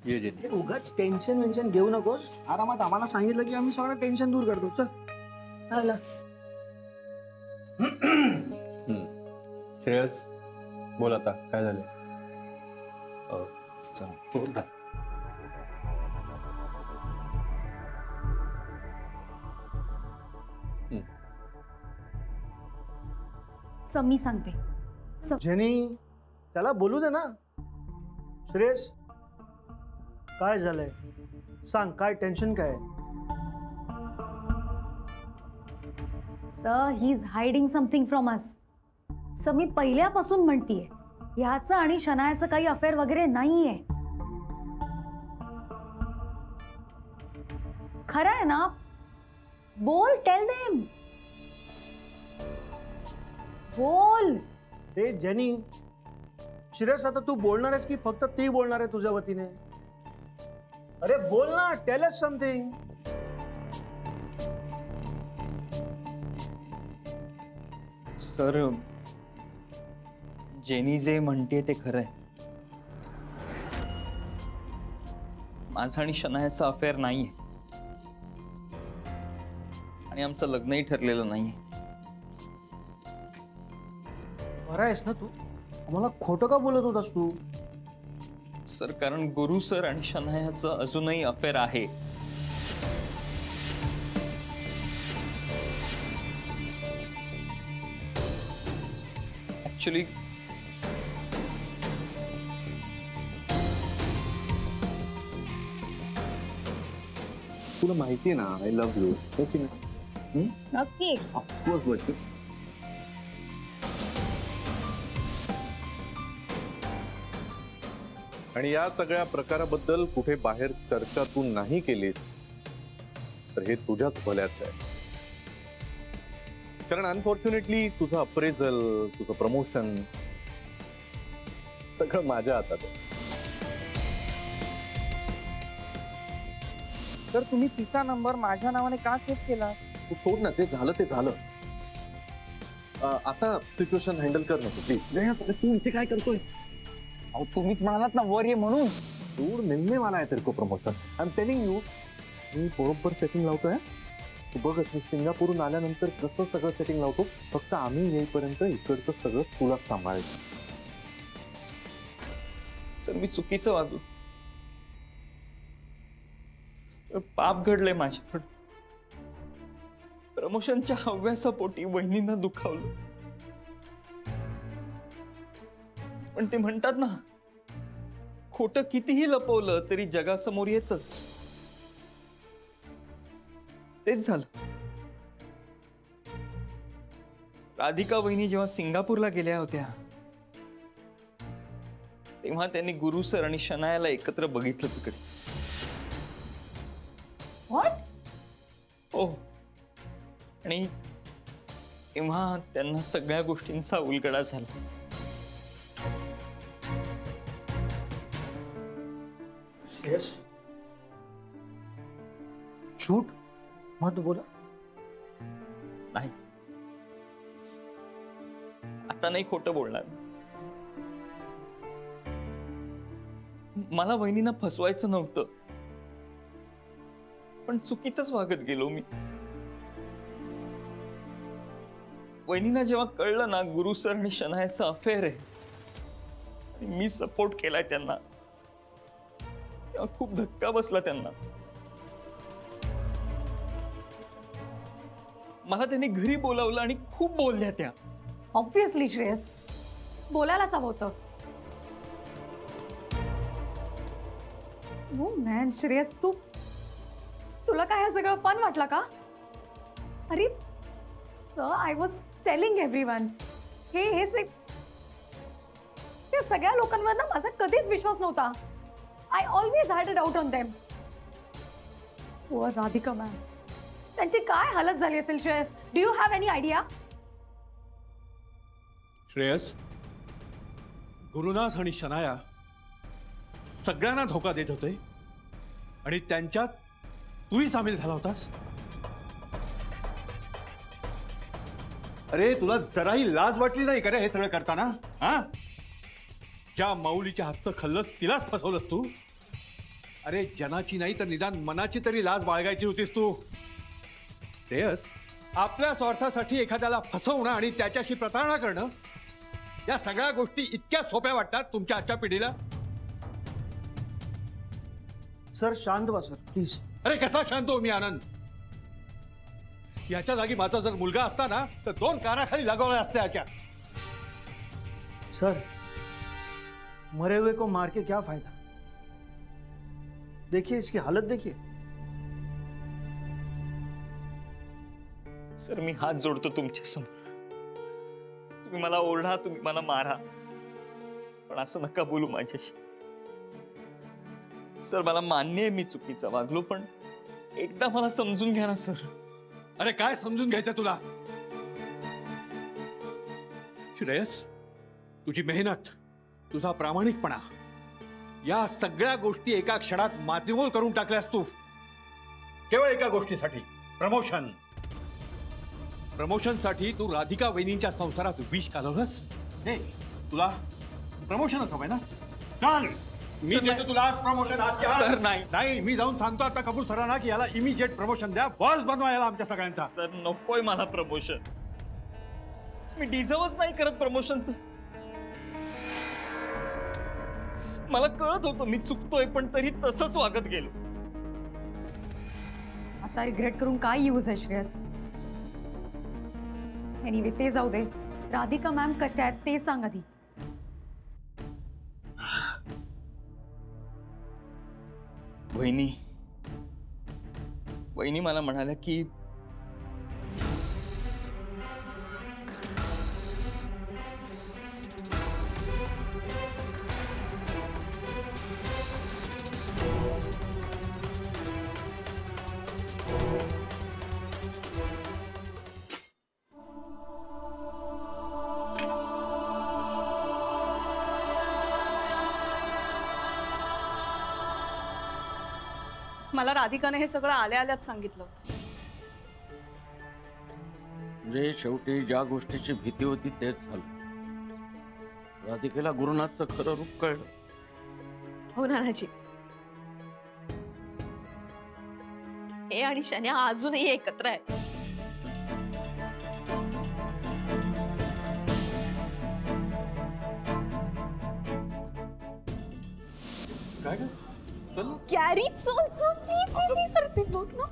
ये जेनी. उगाच टेन्शन घेऊ नकोस. आरामात आम्हाला सांगितलं की आम्ही सगळं टेन्शन दूर करतो. चल आला. श्रेयस बोल आता काय झालं. चला. बोल ना. मी सांगते. जेनी त्याला बोलू दे ना. श्रेयस काय झालंय सांग. काय टेन्शन काय आहे? Sir he is hiding something from us. Sir मी पहिल्यापासून म्हणतीये ह्याचं आणि शनायाचं काही अफेअर वगैरे नाहीये. खरं आहे ना. बोल. Tell them. बोल. हे जेनी श्रेयस आता तू बोलणार आहेस की फक्त ती बोलणार आहे तुझ्या वतीने? अरे बोल ना. Tell us something. Sir jenny जे म्हणते ते खरं आहे. माझं आणि शनायाचं अफेअर नाहीये आणि आमचं लग्नही ठरलेलं नाहीये. बरा आहेस ना तू? आम्हाला खोटं का बोलत होतास तू? सर कारण गुरु सर आणि शनायाचं अजूनही अफेअर आहे. ऍक्च्युली तुला माहिती ना आय लव्ह यू. नक्की. ऑफकोर्स बच्चू. आणि या सगळ्या प्रकाराबद्दल कुठे बाहेर चर्चा तू नाही केलीस तर हे तुझ्याच भल्याच आहे. कारण अनफॉर्च्युनेटली तुझं अप्रेझल तुझं प्रमोशन सगळं माझ्या हातात आहे. तर तुम्ही तिचा नंबर माझ्या नावाने का सेव्ह केला? तू सोड ना. जे झालं ते झालं. आता सिच्युएशन हँडल कर ना तू प्लीज. तू इथे काय करतोय? अहो तुम्हीच म्हणालात ना वर ये म्हणून. दूर निम्मे मला आहे तेरे को promotion. I am telling you. मी बरोबर सेटिंग लावतोय. तू बघ मी सिंगापूरहून आल्यानंतर कसं सगळं सेटिंग लावतो. फक्त आम्ही येईपर्यंत इकडचं सगळं तुला सांभाळायचं. सर मी चुकीचं वागलो. सर पाप घडलंय माझ्याकडून. प्रमोशनच्या हव्यासापोटी वहिनींना दुखावलं. पण ते म्हणतात ना खोटं कितीही लपवलं तरी जगासमोर येतच. तेच झालं. राधिका वहिनी जेव्हा सिंगापूरला गेल्या होत्या तेव्हा त्यांनी गुरु सर आणि शनायाला एकत्र बघितलं तिकडे. व्हॉट? हो. आणि तेव्हा त्यांना सगळ्या गोष्टींचा उलगडा झाला. श्रेयस झूठ मत बोला. नाही आता नाही खोटं बोलणार. मला वहिनींना फसवायचं नव्हतं पण चुकीचंच वागत गेलो मी. वहिनींना जेव्हा कळलं ना गुरु सर आणि शनायाचं अफेअर आहे आणि मी सपोर्ट केलाय त्यांना तेव्हा खूप धक्का बसला त्यांना. मला त्यांनी घरी बोलावलं आणि खूप बोलल्या त्या. ऑब्व्हियसली श्रेयस बोलायलाच हवं होतं. हो मॅन श्रेयस तुला काय हे सगळं फन वाटलं का? अरे sir I was telling everyone हे त्या सगळ्या लोकांवर ना माझा कधीच विश्वास नव्हता. I always had a doubt on them. Poor Radhika ma'am. त्यांची काय हालत झाली असेल Shreyas. Do you have any idea? Shreyas Gurunath आणि शनाया सगळ्यांना धोका देत होते आणि त्यांच्यात तूही सामील झाला होतास. अरे तुला जराही लाज वाटली नाही का रे हे सगळं करताना? हा ज्या माऊलीच्या हातचं खाल्लंस तिलाच फसवलंस तू. अरे जनाची नाही तर निदान मनाची तरी लाज बाळगायची होतीस तू. श्रेयस, आपल्या स्वार्थासाठी एखाद्याला फसवणं आणि त्याच्याशी प्रतारणा करणं या सगळ्या गोष्टी इतक्या सोप्या वाटतात तुमच्या आजच्या पिढीला. सर शांत व्हा सर प्लीज. अरे कसा शांत हो मी आनंद. याच्या जागी माझा जर मुलगा असता ना तर 2 कानाखाली लगावल्या असत्या याच्या. सर मरे हुए को मार के क्या फायदा. देखिए इसकी हालत देखिए. सर मी हात जोडतो तुमच्या समोर. तुम्ही मला ओरडा, तुम्ही मला मारा, पण असं नका बोलू माझ्याशी. सर मला मान्य आहे मी चुकीचा वागलो, पण एकदा मला समजून घ्या ना सर. अरे काय समजून घ्यायचं तुला. श्रेयस, तुझी मेहनत, तुझा प्रामाणिकपणा या सगळ्या गोष्टी एका क्षणात मातीमोल करून टाकल्यास तू. केवळ एका गोष्टीसाठी, प्रमोशन. प्रमोशनसाठी तू राधिका वहिनींच्या संसारात विष घालवलंस. हे तुला प्रमोशनच हवंय ना. चाल मी सर, देतो तुला आज प्रमोशन. सर, नाही. नाही, मी जाऊन सांगतो आता कपूर सरांना की याला इमिजिएट प्रमोशन द्या. बॉस बनवा याला आमच्या सगळ्यांचा. सर नकोय मला प्रमोशन. मी डिझर्वच नाही करत प्रमोशन. तर मला कळत होतं मी चुकतोय, पण तरी तसंच वागत गेलो. आता रिग्रेट करून काय यूज आहे श्रेयस. एनिवे ते जाऊ दे. राधिका मॅम कशा आहेत ते सांग आधी. वहिनी मला म्हणाल्या की मला राधिकाने हे सगळं आल्या आल्याच सांगितलं होतं. म्हणजे शेवटी ज्या गोष्टीची भीती होती तेच झालं. राधिकेला गुरुनाथचं खरं रूप कळलं. हो नानाजी. हे आणि शन्या अजूनही एकत्र आहे. काय ग? चल. कॅरी चल चल प्लीज प्लीज सर ते बघ ना.